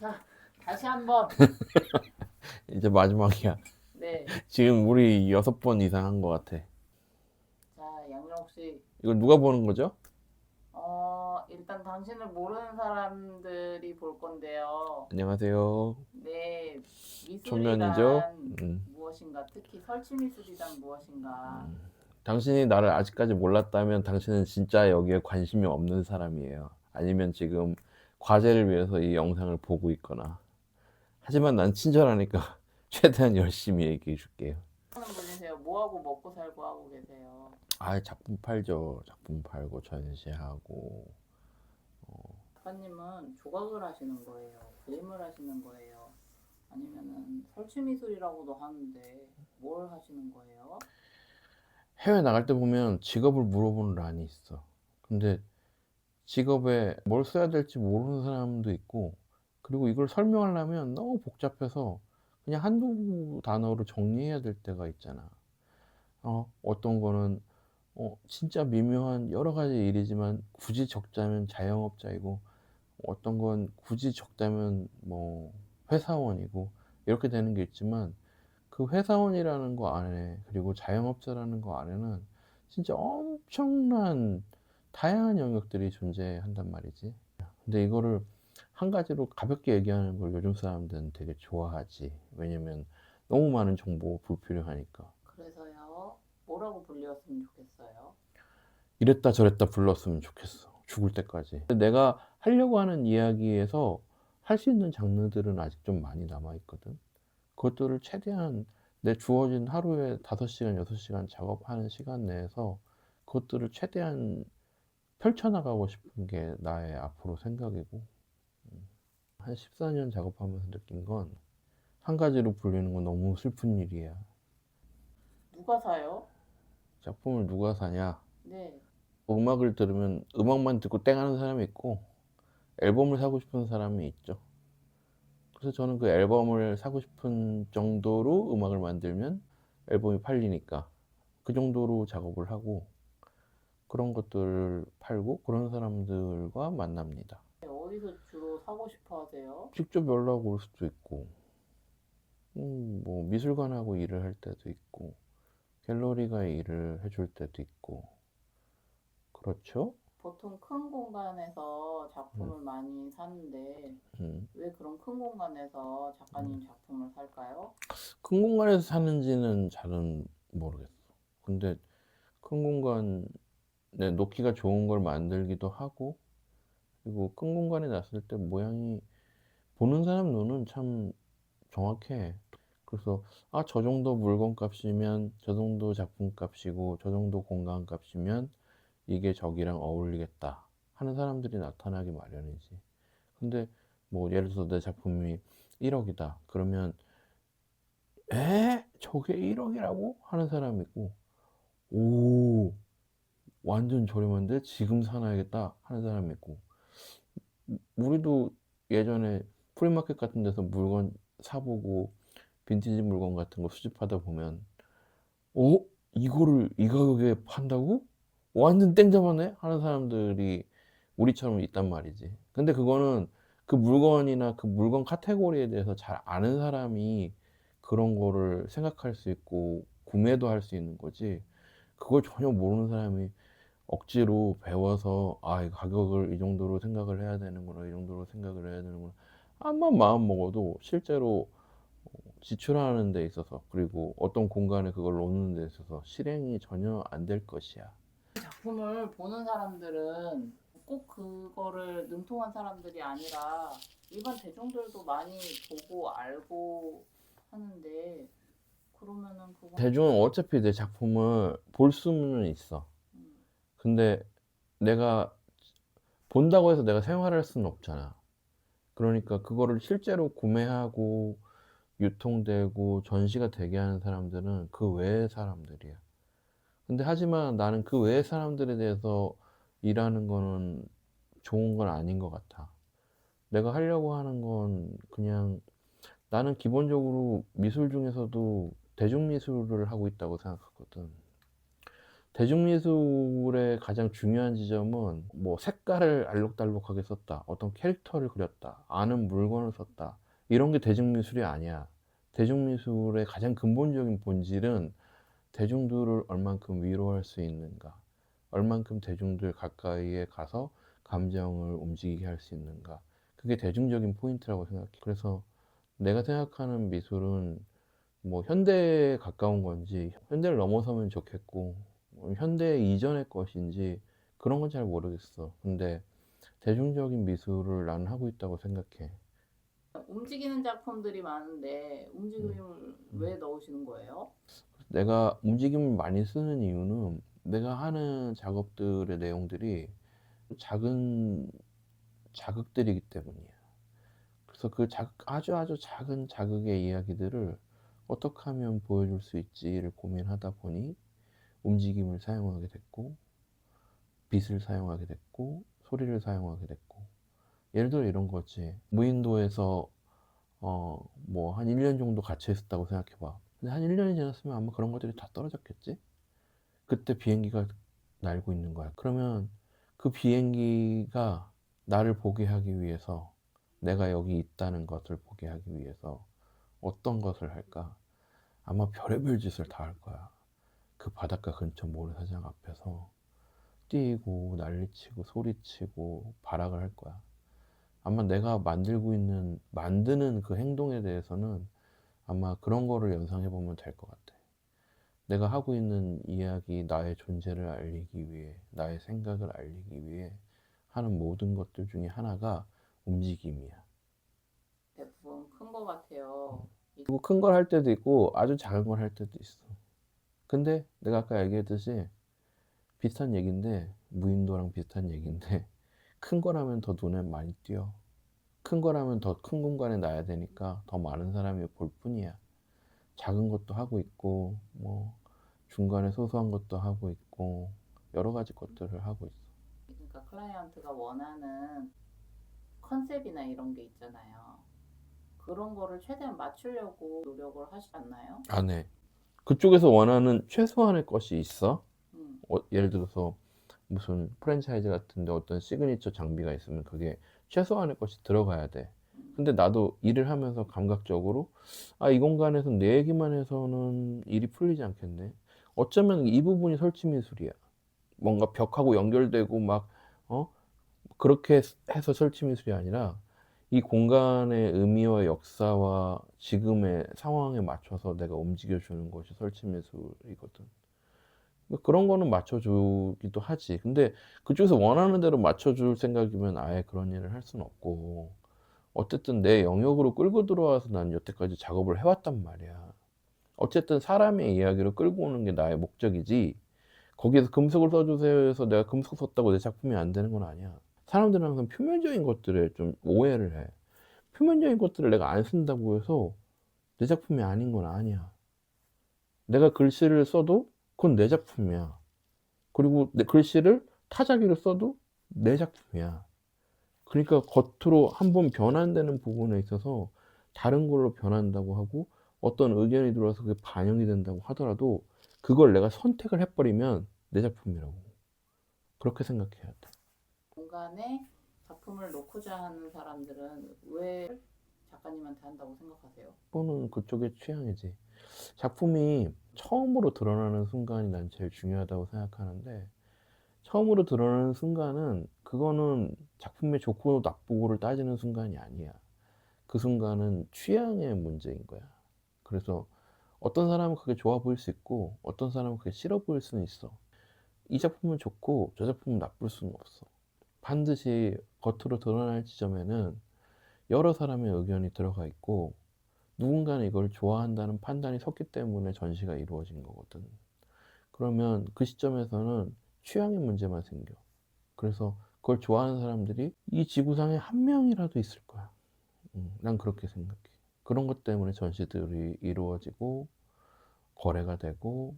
자, 다시 한번. 이제 마지막이야. 네. 지금 우리 6번 이상 한 것 같아. 자, 양민옥 씨. 이걸 누가 보는 거죠? 일단 당신을 모르는 사람들이 볼 건데요. 안녕하세요. 네. 초면이죠. 미술이란 무엇인가? 특히 설치 미술이란 무엇인가? 당신이 나를 아직까지 몰랐다면 당신은 진짜 여기에 관심이 없는 사람이에요. 아니면 지금 과제를 위해서 이 영상을 보고 있거나. 하지만 난 친절하니까 최대한 열심히 얘기해 줄게요. 하는 분이세요. 뭐하고 먹고 살고 하고 계세요? 아, 작품 팔죠. 작품 팔고 전시하고. 작가님은 조각을 하시는 거예요? 그림을 하시는 거예요? 아니면은 설치 미술이라고도 하는데 뭘 하시는 거예요? 해외 나갈 때 보면 직업을 물어보는 란이 있어. 근데 직업에 뭘 써야 될지 모르는 사람도 있고, 그리고 이걸 설명하려면 너무 복잡해서 그냥 한두 단어로 정리해야 될 때가 있잖아. 어떤 거는 진짜 미묘한 여러 가지 일이지만 굳이 적자면 자영업자이고, 어떤 건 굳이 적자면 뭐 회사원이고, 이렇게 되는 게 있지만 그 회사원이라는 거 안에, 그리고 자영업자라는 거 안에는 진짜 엄청난 다양한 영역들이 존재한단 말이지. 근데 이거를 한 가지로 가볍게 얘기하는 걸 요즘 사람들은 되게 좋아하지. 왜냐면 너무 많은 정보가 불필요하니까. 그래서요. 뭐라고 불렸으면 좋겠어요? 이랬다 저랬다 불렀으면 좋겠어. 죽을 때까지. 내가 하려고 하는 이야기에서 할 수 있는 장르들은 아직 좀 많이 남아있거든. 그것들을 최대한 내 주어진 하루에 5시간, 6시간 작업하는 시간 내에서 그것들을 최대한 펼쳐나가고 싶은 게 나의 앞으로 생각이고, 한 14년 작업하면서 느낀 건 한 가지로 불리는 건 너무 슬픈 일이야. 누가 사요? 작품을 누가 사냐? 네. 음악을 들으면 음악만 듣고 땡 하는 사람이 있고, 앨범을 사고 싶은 사람이 있죠. 그래서 저는 그 앨범을 사고 싶은 정도로 음악을 만들면 앨범이 팔리니까 그 정도로 작업을 하고, 그런 것들을 팔고 그런 사람들과 만납니다. 어디서 주로 사고 싶어 하세요? 직접 연락 올 수도 있고, 뭐 미술관하고 일을 할 때도 있고, 갤러리가 일을 해줄 때도 있고. 그렇죠? 보통 큰 공간에서 음, 작품을 많이 사는데 음. 왜 그런 큰 공간에서 작가님 작품을 살까요? 큰 공간에서 사는지는 잘은 모르겠어. 근데 큰 공간에 놓기가 좋은 걸 만들기도 하고, 그리고 큰 공간에 놨을 때 모양이 보는 사람 눈은 참 정확해. 그래서 저 정도 물건 값이면 저 정도 작품 값이고 저 정도 공간 값이면 이게 저기랑 어울리겠다 하는 사람들이 나타나기 마련이지. 근데 뭐 예를 들어서 내 작품이 1억이다 그러면 저게 1억이라고 하는 사람이 있고, 오 완전 저렴한데 지금 사놔야겠다 하는 사람이 있고. 우리도 예전에 프리마켓 같은 데서 물건 사보고 빈티지 물건 같은 거 수집하다 보면, 어? 이거를 이 가격에 판다고? 완전 땡 잡았네? 하는 사람들이 우리처럼 있단 말이지. 근데 그거는 그 물건이나 그 물건 카테고리에 대해서 잘 아는 사람이 그런 거를 생각할 수 있고 구매도 할 수 있는 거지. 그걸 전혀 모르는 사람이 억지로 배워서 이 가격을 이 정도로 생각을 해야 되는구나, 이 정도로 생각을 해야 되는구나. 암만 마음 먹어도 실제로 지출하는 데 있어서, 그리고 어떤 공간에 그걸 놓는 데 있어서 실행이 전혀 안 될 것이야. 작품을 보는 사람들은 꼭 그거를 능통한 사람들이 아니라 일반 대중들도 많이 보고 알고 하는데 그러면은 그건 대중은 어차피 내 작품을 볼 수는 있어. 음, 근데 내가 본다고 해서 내가 생활할 수는 없잖아. 그러니까 그거를 실제로 구매하고 유통되고 전시가 되게 하는 사람들은 그 외의 사람들이야. 근데 하지만 나는 그 외의 사람들에 대해서 일하는 거는 좋은 건 아닌 것 같아. 내가 하려고 하는 건 그냥, 나는 기본적으로 미술 중에서도 대중미술을 하고 있다고 생각하거든. 대중미술의 가장 중요한 지점은 뭐 색깔을 알록달록하게 썼다, 어떤 캐릭터를 그렸다, 아는 물건을 썼다, 이런 게 대중미술이 아니야. 대중미술의 가장 근본적인 본질은 대중들을 얼만큼 위로할 수 있는가, 얼만큼 대중들 가까이에 가서 감정을 움직이게 할 수 있는가, 그게 대중적인 포인트라고 생각해. 그래서 내가 생각하는 미술은 뭐 현대에 가까운 건지 현대를 넘어서면 좋겠고, 현대 이전의 것인지 그런 건 잘 모르겠어. 근데 대중적인 미술을 나는 하고 있다고 생각해. 움직이는 작품들이 많은데 움직임을 왜 넣으시는 거예요? 내가 움직임을 많이 쓰는 이유는 내가 하는 작업들의 내용들이 작은 자극들이기 때문이야. 그래서 그 아주 아주 작은 자극의 이야기들을 어떻게 하면 보여줄 수 있지를 고민하다 보니 움직임을 사용하게 됐고, 빛을 사용하게 됐고, 소리를 사용하게 됐고. 예를 들어 이런 거지. 무인도에서 뭐 한 1년 정도 갇혀 있었다고 생각해 봐. 근데 한 1년이 지났으면 아마 그런 것들이 다 떨어졌겠지? 그때 비행기가 날고 있는 거야. 그러면 그 비행기가 나를 보게 하기 위해서, 내가 여기 있다는 것을 보게 하기 위해서 어떤 것을 할까? 아마 별의별 짓을 다 할 거야. 그 바닷가 근처 모래사장 앞에서 뛰고 난리치고 소리치고 발악을 할 거야. 아마 내가 만드는 그 행동에 대해서는 아마 그런 거를 연상해 보면 될 것 같아. 내가 하고 있는 이야기, 나의 존재를 알리기 위해, 나의 생각을 알리기 위해 하는 모든 것들 중에 하나가 움직임이야. 대부분 큰 거 같아요. 그리고 큰 걸 할 때도 있고 아주 작은 걸 할 때도 있어. 근데 내가 아까 얘기했듯이 비슷한 얘기인데, 무인도랑 비슷한 얘기인데, 큰 거라면 더 눈에 많이 띄어. 큰 거라면 더 큰 공간에 놔야 되니까 더 많은 사람이 볼 뿐이야. 작은 것도 하고 있고, 뭐 중간에 소소한 것도 하고 있고, 여러 가지 것들을 하고 있어. 그러니까 클라이언트가 원하는 컨셉이나 이런 게 있잖아요. 그런 거를 최대한 맞추려고 노력을 하시지 않나요? 안 해. 그쪽에서 원하는 최소한의 것이 있어. 음, 예를 들어서 무슨 프랜차이즈 같은데 어떤 시그니처 장비가 있으면 그게 최소한의 것이 들어가야 돼. 근데 나도 일을 하면서 감각적으로 이 공간에서 내 얘기만 해서는 일이 풀리지 않겠네. 어쩌면 이 부분이 설치 미술이야. 뭔가 벽하고 연결되고 막 그렇게 해서 설치 미술이 아니라 이 공간의 의미와 역사와 지금의 상황에 맞춰서 내가 움직여 주는 것이 설치 미술이거든. 그런 거는 맞춰주기도 하지. 근데 그쪽에서 원하는 대로 맞춰줄 생각이면 아예 그런 일을 할 수는 없고, 어쨌든 내 영역으로 끌고 들어와서 난 여태까지 작업을 해왔단 말이야. 어쨌든 사람의 이야기로 끌고 오는 게 나의 목적이지, 거기에서 금속을 써주세요 해서 내가 금속 썼다고 내 작품이 안 되는 건 아니야. 사람들은 항상 표면적인 것들에 좀 오해를 해. 표면적인 것들을 내가 안 쓴다고 해서 내 작품이 아닌 건 아니야. 내가 글씨를 써도 그건 내 작품이야. 그리고 내 글씨를 타자기로 써도 내 작품이야. 그러니까 겉으로 한번 변환되는 부분에 있어서 다른 걸로 변한다고 하고, 어떤 의견이 들어와서 그게 반영이 된다고 하더라도 그걸 내가 선택을 해버리면 내 작품이라고. 그렇게 생각해야 돼. 공간에 작품을 놓고자 하는 사람들은 왜 작가님한테 한다고 생각하세요? 그거는 그쪽의 취향이지. 작품이 처음으로 드러나는 순간이 난 제일 중요하다고 생각하는데, 처음으로 드러나는 순간은 그거는 작품의 좋고 나쁘고를 따지는 순간이 아니야. 그 순간은 취향의 문제인 거야. 그래서 어떤 사람은 그게 좋아 보일 수 있고 어떤 사람은 그게 싫어 보일 수는 있어. 이 작품은 좋고 저 작품은 나쁠 수는 없어. 반드시 겉으로 드러날 지점에는 여러 사람의 의견이 들어가 있고 누군가는 이걸 좋아한다는 판단이 섰기 때문에 전시가 이루어진 거거든. 그러면 그 시점에서는 취향의 문제만 생겨. 그래서 그걸 좋아하는 사람들이 이 지구상에 한 명이라도 있을 거야. 난 그렇게 생각해. 그런 것 때문에 전시들이 이루어지고 거래가 되고,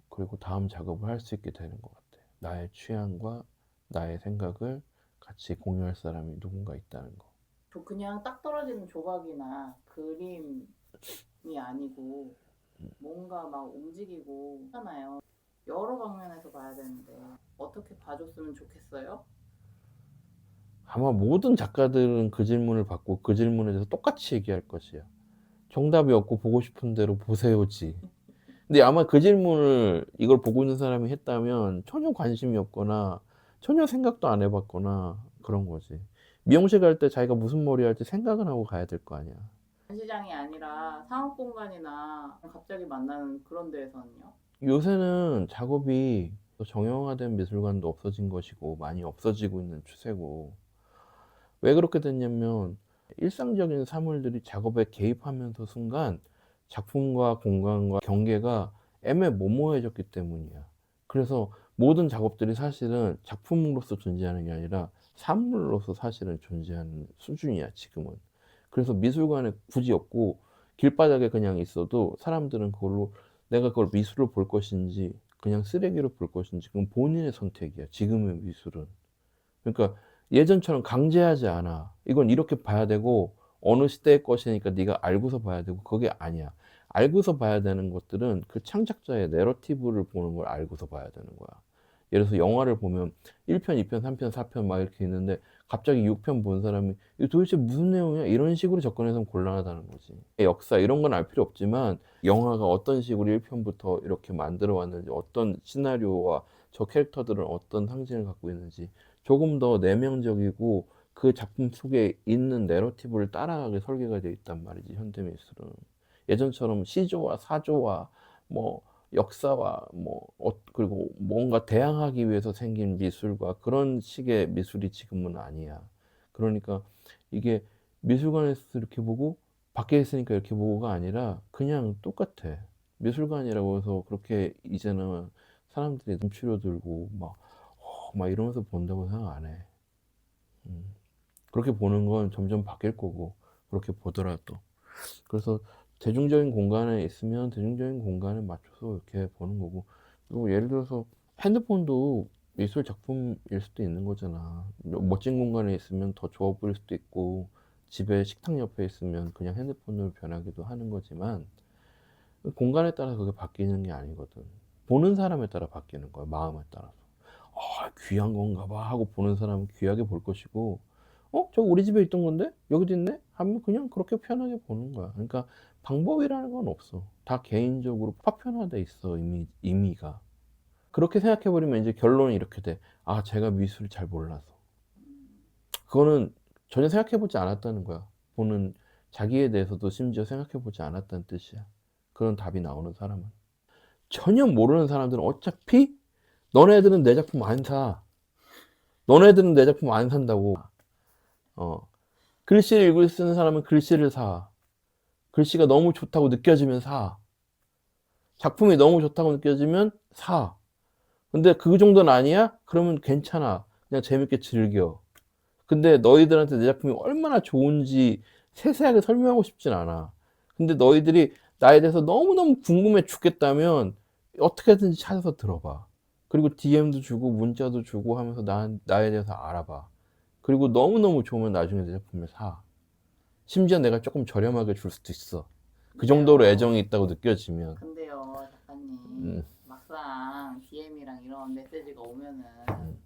그리고 다음 작업을 할 수 있게 되는 것 같아. 나의 취향과 나의 생각을 같이 공유할 사람이 누군가 있다는 거. 그냥 딱 떨어지는 조각이나 그림이 아니고 뭔가 막 움직이고 하잖아요. 여러 방면에서 봐야 되는데 어떻게 봐줬으면 좋겠어요? 아마 모든 작가들은 그 질문을 받고 그 질문에 대해서 똑같이 얘기할 것이야. 정답이 없고 보고 싶은 대로 보세요지. 근데 아마 그 질문을 이걸 보고 있는 사람이 했다면 전혀 관심이 없거나 전혀 생각도 안 해봤거나 그런 거지. 미용실 갈 때 자기가 무슨 머리 할지 생각은 하고 가야 될 거 아니야. 전시장이 아니라 상업공간이나 갑자기 만나는 그런 데에서는요? 요새는 작업이 정형화된 미술관도 없어진 것이고 많이 없어지고 있는 추세고, 왜 그렇게 됐냐면 일상적인 사물들이 작업에 개입하면서 순간 작품과 공간과 경계가 애매모호해졌기 때문이야. 그래서 모든 작업들이 사실은 작품으로서 존재하는 게 아니라 산물로서 사실은 존재하는 수준이야 지금은. 그래서 미술관에 굳이 없고 길바닥에 그냥 있어도 사람들은 그걸로 내가 그걸 미술로 볼 것인지 그냥 쓰레기로 볼 것인지 그건 본인의 선택이야 지금의 미술은. 그러니까 예전처럼 강제하지 않아. 이건 이렇게 봐야 되고 어느 시대의 것이니까 네가 알고서 봐야 되고, 그게 아니야. 알고서 봐야 되는 것들은 그 창작자의 내러티브를 보는 걸 알고서 봐야 되는 거야. 예를 들어서 영화를 보면 1편, 2편, 3편, 4편 막 이렇게 있는데 갑자기 6편 본 사람이 이거 도대체 무슨 내용이야? 이런 식으로 접근해서 곤란하다는 거지. 역사 이런 건 알 필요 없지만 영화가 어떤 식으로 1편부터 이렇게 만들어 왔는지, 어떤 시나리오와 저 캐릭터들은 어떤 상징을 갖고 있는지 조금 더 내면적이고 그 작품 속에 있는 내러티브를 따라가게 설계가 되어 있단 말이지 현대 미술은. 예전처럼 시조와 사조와 뭐 역사와 그리고 뭔가 대항하기 위해서 생긴 미술과 그런 식의 미술이 지금은 아니야. 그러니까 이게 미술관에서 이렇게 보고 밖에 있으니까 이렇게 보고가 아니라 그냥 똑같아. 미술관이라고 해서 그렇게 이제는 사람들이 눈치로 들고 막 이러면서 본다고 생각 안 해. 그렇게 보는 건 점점 바뀔 거고, 그렇게 보더라도. 그래서 대중적인 공간에 있으면 대중적인 공간에 맞춰서 이렇게 보는 거고, 그리고 예를 들어서 핸드폰도 미술 작품일 수도 있는 거잖아. 멋진 공간에 있으면 더 좋아 보일 수도 있고, 집에 식탁 옆에 있으면 그냥 핸드폰으로 변하기도 하는 거지만, 공간에 따라서 그게 바뀌는 게 아니거든. 보는 사람에 따라 바뀌는 거야, 마음에 따라서. 귀한 건가 봐 하고 보는 사람은 귀하게 볼 것이고, 저거 우리 집에 있던 건데? 여기도 있네? 하면 그냥 그렇게 편하게 보는 거야. 그러니까 방법이라는 건 없어. 다 개인적으로 파편화돼 있어, 의미가. 그렇게 생각해버리면 이제 결론이 이렇게 돼. 아, 제가 미술을 잘 몰라서. 그거는 전혀 생각해보지 않았다는 거야. 보는 자기에 대해서도 심지어 생각해보지 않았다는 뜻이야. 그런 답이 나오는 사람은. 전혀 모르는 사람들은 어차피 너네들은 내 작품 안 사. 너네들은 내 작품 안 산다고. 글씨를 읽을 수 있는 사람은 글씨를 사. 글씨가 너무 좋다고 느껴지면 사. 작품이 너무 좋다고 느껴지면 사. 근데 그 정도는 아니야? 그러면 괜찮아. 그냥 재밌게 즐겨. 근데 너희들한테 내 작품이 얼마나 좋은지 세세하게 설명하고 싶진 않아. 근데 너희들이 나에 대해서 너무너무 궁금해 죽겠다면 어떻게든지 찾아서 들어봐. 그리고 DM도 주고 문자도 주고 하면서 나에 대해서 알아봐. 그리고 너무너무 좋으면 나중에 내 작품을 사. 심지어 내가 조금 저렴하게 줄 수도 있어. 그 정도로 애정이 있다고 느껴지면. 근데요, 작가님, 음, 막상 DM이랑 이런 메시지가 오면은 음,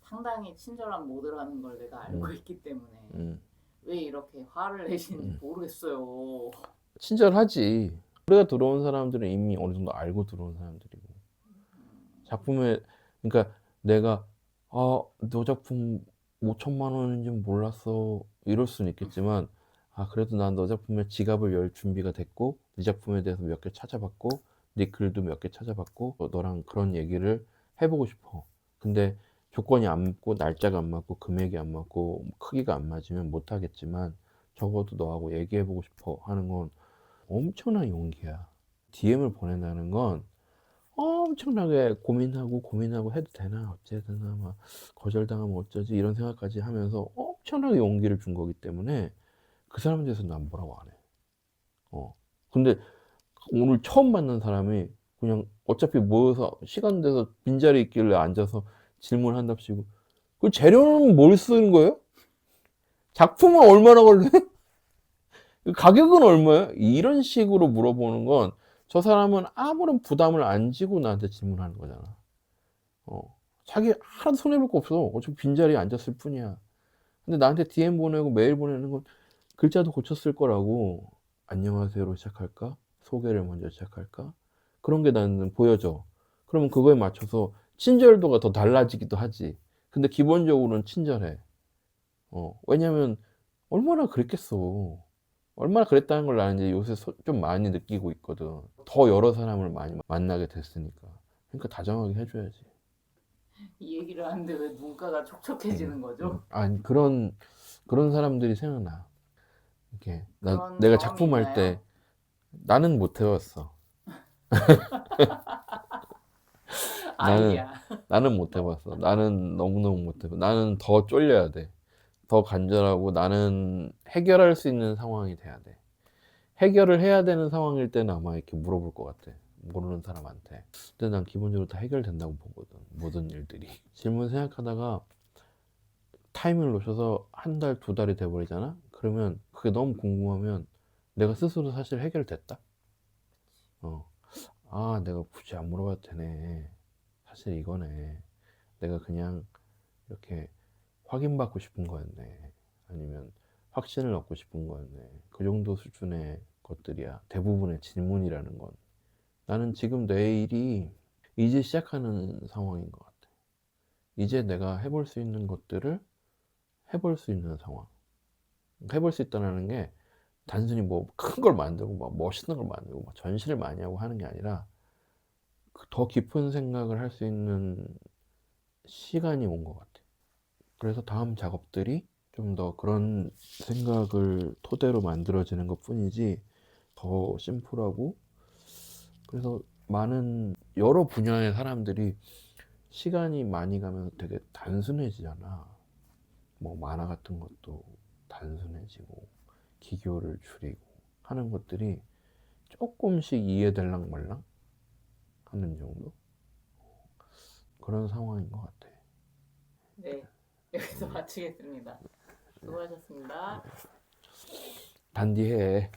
상당히 친절한 모드라는 걸 내가 알고 있기 때문에 음. 왜 이렇게 화를 내시는지 모르겠어요. 친절하지. 우리가 들어온 사람들은 이미 어느 정도 알고 들어온 사람들이고. 작품에, 그러니까 내가, 너 작품 5천만 원인지 몰랐어. 이럴 수는 있겠지만, 그래도 난 너 작품에 지갑을 열 준비가 됐고, 네 작품에 대해서 몇 개 찾아봤고, 네 글도 몇 개 찾아봤고, 너랑 그런 얘기를 해보고 싶어. 근데 조건이 안 맞고, 날짜가 안 맞고, 금액이 안 맞고, 크기가 안 맞으면 못하겠지만, 적어도 너하고 얘기해보고 싶어 하는 건 엄청난 용기야. DM을 보낸다는 건 엄청나게 고민하고 해도 되나 어째 되나 막 거절당하면 어쩌지 이런 생각까지 하면서 엄청나게 용기를 준 거기 때문에 그 사람에 대해서는 난 뭐라고 안 해. 근데 오늘 처음 만난 사람이 그냥 어차피 모여서 시간 돼서 빈자리 있길래 앉아서 질문한답시고 그 재료는 뭘 쓰는 거예요? 작품은 얼마나 걸려요? 가격은 얼마예요? 이런 식으로 물어보는 건 저 사람은 아무런 부담을 안 지고 나한테 질문하는 거잖아. 자기 하나도 손해볼 거 없어. 어차피 빈자리에 앉았을 뿐이야. 근데 나한테 DM 보내고 메일 보내는 건 글자도 고쳤을 거라고. 안녕하세요로 시작할까? 소개를 먼저 시작할까? 그런 게 나는 보여져. 그러면 그거에 맞춰서 친절도가 더 달라지기도 하지. 근데 기본적으로는 친절해. 왜냐면 얼마나 그랬겠어. 얼마나 그랬다는 걸 나는 이제 요새 좀 많이 느끼고 있거든. 더 여러 사람을 많이 만나게 됐으니까. 그러니까 다정하게 해줘야지. 이 얘기를 하는데 왜 눈가가 촉촉해지는 거죠? 아니 그런 사람들이 생각나. 이렇게 그런 내가 경험이 작품할 때 있나요? 나는 못 해봤어. 나는 아이야. 나는 못 해봤어. 나는 너무너무 못 해봐. 나는 더 쫄려야 돼. 더 간절하고 나는 해결할 수 있는 상황이 돼야 돼. 해결을 해야 되는 상황일 때는 아마 이렇게 물어볼 것 같아. 모르는 사람한테. 근데 난 기본적으로 다 해결된다고 보거든. 모든 일들이. 질문 생각하다가 타이밍을 놓쳐서 한 달, 두 달이 돼버리잖아? 그러면 그게 너무 궁금하면 내가 스스로 사실 해결됐다? 아, 내가 굳이 안 물어봐도 되네. 사실 이거네. 내가 그냥 이렇게 확인받고 싶은 거였네. 아니면 확신을 얻고 싶은 거였네. 그 정도 수준의 것들이야. 대부분의 질문이라는 건. 나는 지금 내일이 이제 시작하는 상황인 것 같아. 이제 내가 해볼 수 있는 것들을 해볼 수 있는 상황. 해볼 수 있다는 게 단순히 뭐 큰 걸 만들고 막 멋있는 걸 만들고 막 전시를 많이 하고 하는 게 아니라 더 깊은 생각을 할 수 있는 시간이 온 것 같아. 그래서 다음 작업들이 좀 더 그런 생각을 토대로 만들어지는 것 뿐이지 더 심플하고, 그래서 많은 여러 분야의 사람들이 시간이 많이 가면 되게 단순해지잖아. 뭐 만화 같은 것도 단순해지고 기교를 줄이고 하는 것들이 조금씩 이해될랑 말랑 하는 정도? 그런 상황인 것 같아. 네. 여기서 마치겠습니다. 수고하셨습니다. 단디해.